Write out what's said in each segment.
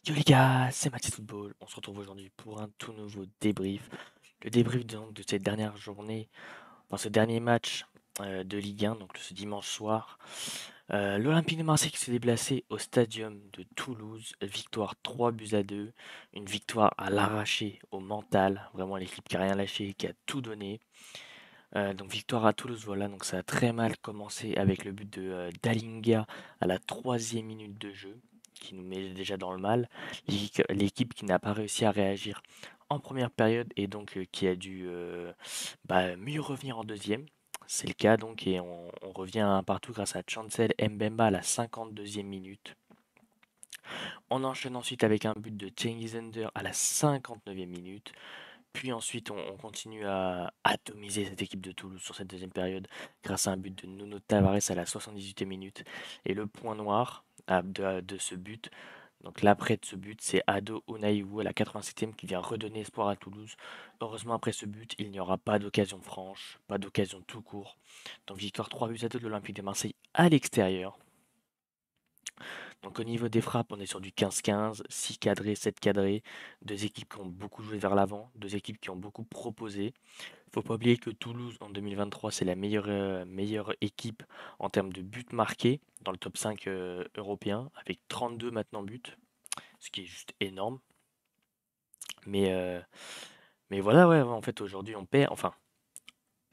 Yo les gars, c'est Mathis Football. On se retrouve aujourd'hui pour un tout nouveau débrief. Le débrief donc de cette dernière journée, enfin ce dernier match de Ligue 1, donc ce dimanche soir. L'Olympique de Marseille qui s'est déplacé au stadium de Toulouse. Victoire 3 buts à 2. Une victoire à l'arraché, au mental. Vraiment l'équipe qui a rien lâché, qui a tout donné. Donc victoire à Toulouse, voilà. Donc ça a très mal commencé avec le but de Dalinga à la 3e minute de jeu, qui nous met déjà dans le mal. L'équipe qui n'a pas réussi à réagir en première période et donc qui a dû mieux revenir en deuxième. C'est le cas donc et on revient à un partout grâce à Chancel Mbemba à la 52e minute. On enchaîne ensuite avec un but de Cengiz Under à la 59e minute. Puis ensuite, on continue à atomiser cette équipe de Toulouse sur cette deuxième période grâce à un but de Nuno Tavares à la 78e minute. Et le point noir de ce but, donc l'après de ce but, c'est Ado Onaïwu à la 87e qui vient redonner espoir à Toulouse. Heureusement, après ce but, il n'y aura pas d'occasion franche, pas d'occasion tout court. Donc victoire 3 buts à 2 de l'Olympique de Marseille à l'extérieur. Donc au niveau des frappes, on est sur du 15-15, 6 cadrés, 7 cadrés, deux équipes qui ont beaucoup joué vers l'avant, deux équipes qui ont beaucoup proposé. Faut pas oublier que Toulouse en 2023, c'est la meilleure équipe en termes de buts marqués dans le top 5 européen, avec 32 maintenant buts, ce qui est juste énorme. Mais, euh, mais voilà, ouais, en fait aujourd'hui on perd, enfin,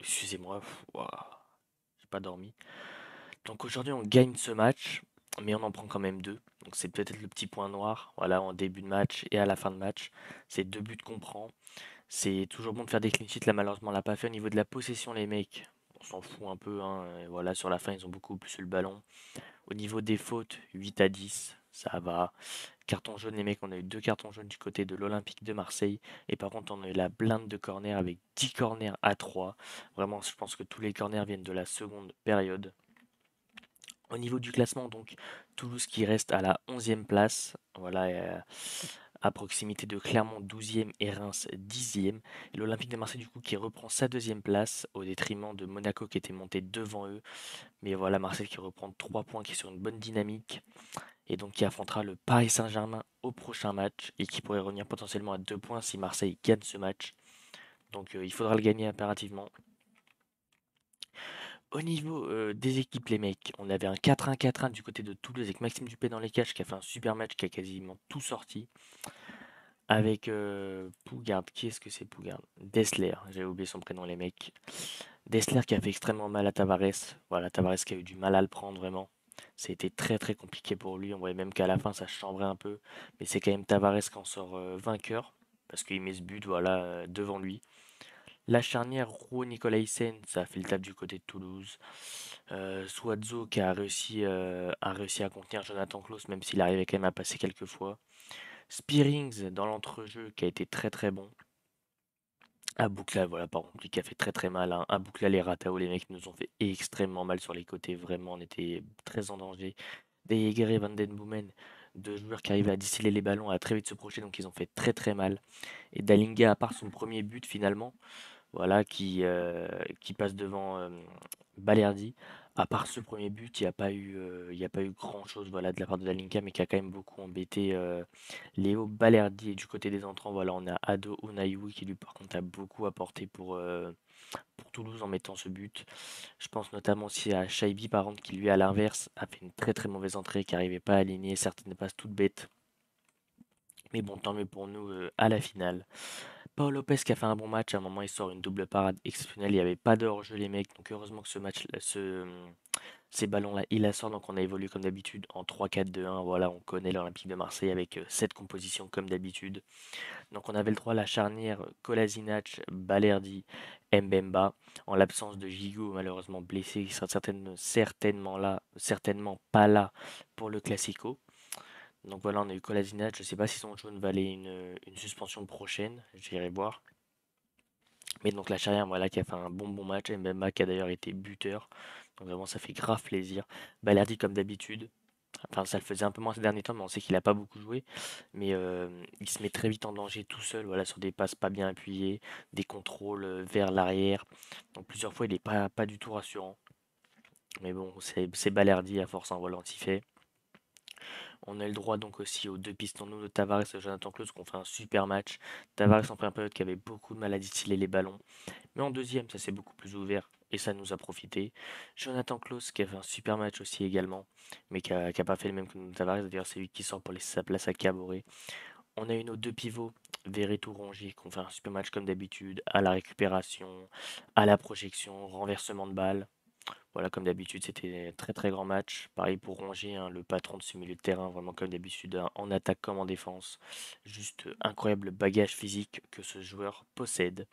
excusez-moi, ouah, j'ai pas dormi. Donc aujourd'hui on gagne ce match, mais on en prend quand même deux. Donc c'est peut-être le petit point noir, voilà, en début de match et à la fin de match. C'est deux buts qu'on prend. C'est toujours bon de faire des clean sheets, là malheureusement on l'a pas fait. Au niveau de la possession les mecs, on s'en fout un peu, hein. Et voilà, sur la fin ils ont beaucoup plus le ballon. Au niveau des fautes, 8 à 10, ça va. Carton jaune les mecs, on a eu deux cartons jaunes du côté de l'Olympique de Marseille. Et par contre on a eu la blinde de corner avec 10 corners à 3. Vraiment je pense que tous les corners viennent de la seconde période. Au niveau du classement, donc, Toulouse qui reste à la 11e place, voilà, à proximité de Clermont 12e et Reims 10e. Et l'Olympique de Marseille, du coup, qui reprend sa deuxième place au détriment de Monaco qui était monté devant eux. Mais voilà, Marseille qui reprend 3 points, qui est sur une bonne dynamique et donc qui affrontera le Paris Saint-Germain au prochain match et qui pourrait revenir potentiellement à 2 points si Marseille gagne ce match. Donc il faudra le gagner impérativement. Au niveau des équipes, les mecs, on avait un 4-1, 4-1 du côté de Toulouse avec Maxime Dupé dans les cages qui a fait un super match, qui a quasiment tout sorti. Avec Pougard, qui est-ce que c'est Pougard? Dessler, j'avais oublié son prénom, les mecs. Dessler qui a fait extrêmement mal à Tavares. Voilà, Tavares qui a eu du mal à le prendre vraiment. C'était très très compliqué pour lui. On voyait même qu'à la fin ça chambrait un peu. Mais c'est quand même Tavares qui en sort vainqueur. Parce qu'il met ce but voilà, devant lui. La charnière Roux-Nicolaïsen, ça a fait le taf du côté de Toulouse. Suazo qui a réussi à contenir Jonathan Klaus, même s'il arrivait quand même à passer quelques fois. Spearings dans l'entrejeu qui a été très très bon. Aboukla, voilà, par contre, lui qui a fait très très mal, hein. Aboukla, les Ratao, les mecs nous ont fait extrêmement mal sur les côtés. Vraiment, on était très en danger. De Jaeger et Van Den Boomen, deux joueurs qui arrivaient à distiller les ballons, à très vite se projeter, donc ils ont fait très très mal. Et Dalinga, à part son premier but finalement, voilà, qui passe devant Balerdi. À part ce premier but, il y a pas eu grand-chose voilà, de la part de Dalinka, mais qui a quand même beaucoup embêté Léo Balerdi. Et du côté des entrants, voilà, on a Ado Onaïwu qui lui par contre a beaucoup apporté pour Toulouse en mettant ce but. Je pense notamment aussi à Shaibi par contre qui lui à l'inverse a fait une très très mauvaise entrée, qui n'arrivait pas à aligner certaines passes toutes bêtes. Mais bon, tant mieux pour nous à la finale. Paul Lopez qui a fait un bon match, à un moment il sort une double parade exceptionnelle, il n'y avait pas de hors-jeu les mecs, donc heureusement que ce match, ces ballons-là, il la sort, donc on a évolué comme d'habitude en 3-4-2-1, voilà, on connaît l'Olympique de Marseille avec cette composition comme d'habitude. Donc on avait le droit à la charnière Kolasinac, Balerdi, Mbemba, en l'absence de Gigot malheureusement blessé, il sera certainement pas là pour le Classico. Donc voilà, on a eu Kolasinac, je ne sais pas si son jaune valait une suspension prochaine, j'irai voir. Mais donc la charnière, voilà, qui a fait un bon match. Mbemba qui a d'ailleurs été buteur. Donc vraiment, ça fait grave plaisir. Balerdi, comme d'habitude. Enfin, ça le faisait un peu moins ces derniers temps, mais on sait qu'il a pas beaucoup joué. Mais il se met très vite en danger tout seul, voilà, sur des passes pas bien appuyées, des contrôles vers l'arrière. Donc plusieurs fois, il n'est pas du tout rassurant. Mais bon, c'est Balerdi à force, hein, voilà, on s'y fait. On a eu le droit donc aussi aux deux pistons de Tavares et Jonathan Clauss qui ont fait un super match. Tavares en première période qui avait beaucoup de mal à distiller les ballons. Mais en deuxième, ça s'est beaucoup plus ouvert et ça nous a profité. Jonathan Klaus qui a fait un super match aussi également, mais qui a pas fait le même que Nuno Tavares. D'ailleurs, c'est lui qui sort pour laisser sa place à Caboret. On a eu nos deux pivots, Verretou Rongier, qui ont fait un super match comme d'habitude, à la récupération, à la projection, renversement de balle. Voilà, comme d'habitude, c'était un très très grand match. Pareil pour Rongier, hein, le patron de ce milieu de terrain, vraiment comme d'habitude, hein, en attaque comme en défense. Juste incroyable bagage physique que ce joueur possède.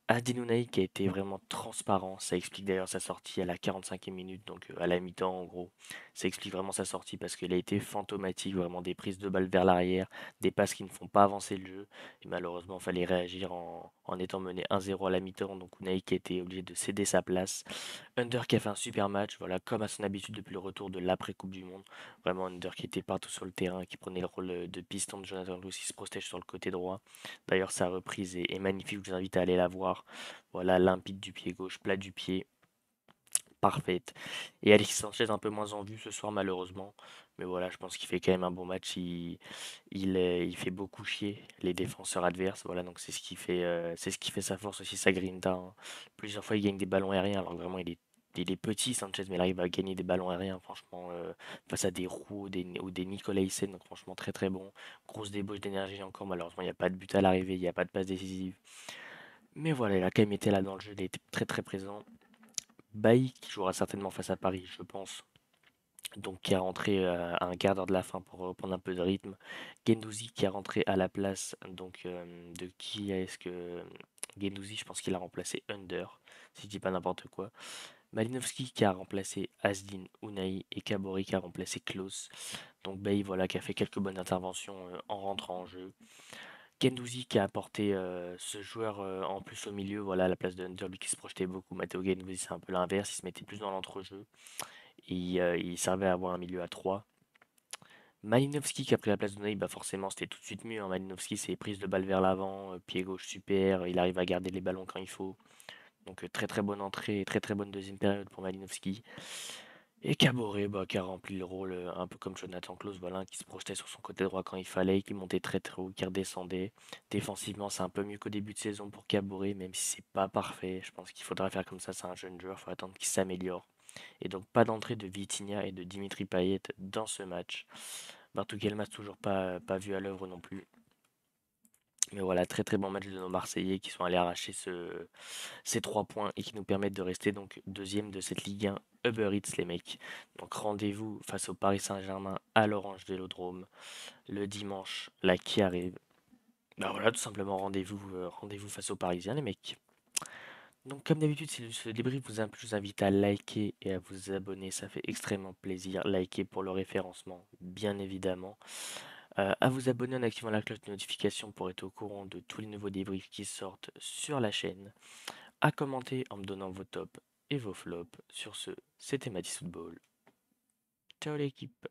Adil Ounahi qui a été vraiment transparent, ça explique d'ailleurs sa sortie à la 45e minute, donc à la mi-temps en gros. Ça explique vraiment sa sortie parce qu'il a été fantomatique, vraiment des prises de balles vers l'arrière, des passes qui ne font pas avancer le jeu. Et malheureusement, il fallait réagir en étant mené 1-0 à la mi-temps, donc Ounahi qui a été obligé de céder sa place. Under qui a fait un super match, voilà, comme à son habitude depuis le retour de l'après-Coupe du Monde. Vraiment Under qui était partout sur le terrain, qui prenait le rôle de piston de Jonathan Lewis, qui se protège sur le côté droit. D'ailleurs, sa reprise est magnifique, je vous invite à aller la voir. Voilà, limpide du pied gauche, plat du pied, parfaite. Et Alexis Sanchez un peu moins en vue ce soir malheureusement. Mais voilà, je pense qu'il fait quand même un bon match. Il fait beaucoup chier les défenseurs adverses. Voilà, donc c'est ce qui fait sa force aussi, sa grinta, hein. Plusieurs fois, il gagne des ballons aériens. Alors que vraiment, il est petit, Sanchez, mais il arrive à gagner des ballons aériens, franchement, face à des Roux ou des Nicolaïsen. Donc franchement, très très bon. Grosse débauche d'énergie encore. Malheureusement, il n'y a pas de but à l'arrivée, il n'y a pas de passe décisive. Mais voilà, il a quand même été là dans le jeu, il a été très très présent. Bailly qui jouera certainement face à Paris, je pense. Donc qui a rentré à un quart d'heure de la fin pour reprendre un peu de rythme. Guendouzi qui a rentré à la place donc de qui est-ce que Guendouzi, je pense qu'il a remplacé Under, si je dis pas n'importe quoi. Malinowski qui a remplacé Asdin, Unai et Kabori qui a remplacé Klaus. Donc Bailly voilà qui a fait quelques bonnes interventions en rentrant en jeu. Guendouzi qui a apporté ce joueur en plus au milieu, voilà, à la place de Under, lui qui se projetait beaucoup. Matteo Guendouzi, c'est un peu l'inverse, il se mettait plus dans l'entrejeu. Et il servait à avoir un milieu à 3. Malinowski qui a pris la place de Ney, bah forcément c'était tout de suite mieux, hein. Malinowski c'est prise de balle vers l'avant, pied gauche super, il arrive à garder les ballons quand il faut. Donc très très bonne entrée, très très bonne deuxième période pour Malinowski. Et Caboret bah, qui a rempli le rôle un peu comme Jonathan Klaus, voilà, qui se projetait sur son côté droit quand il fallait, qui montait très très haut, qui redescendait. Défensivement c'est un peu mieux qu'au début de saison pour Caboret, même si c'est pas parfait. Je pense qu'il faudra faire comme ça, c'est un jeune joueur, il faut attendre qu'il s'améliore. Et donc pas d'entrée de Vitinha et de Dimitri Payet dans ce match. Bartou Yilmaz toujours pas vu à l'œuvre non plus. Mais voilà, très très bon match de nos Marseillais qui sont allés arracher ces 3 points et qui nous permettent de rester donc deuxième de cette Ligue 1 Uber Eats les mecs. Donc rendez-vous face au Paris Saint-Germain à l'Orange Vélodrome le dimanche là qui arrive. Bah voilà, tout simplement rendez-vous face aux Parisiens les mecs. Donc comme d'habitude, si ce débrief vous a plu, je vous invite à liker et à vous abonner, ça fait extrêmement plaisir. Liker pour le référencement, bien évidemment. À vous abonner en activant la cloche de notification pour être au courant de tous les nouveaux débriefs qui sortent sur la chaîne. À commenter en me donnant vos tops et vos flops. Sur ce, c'était Matisse Football. Ciao l'équipe.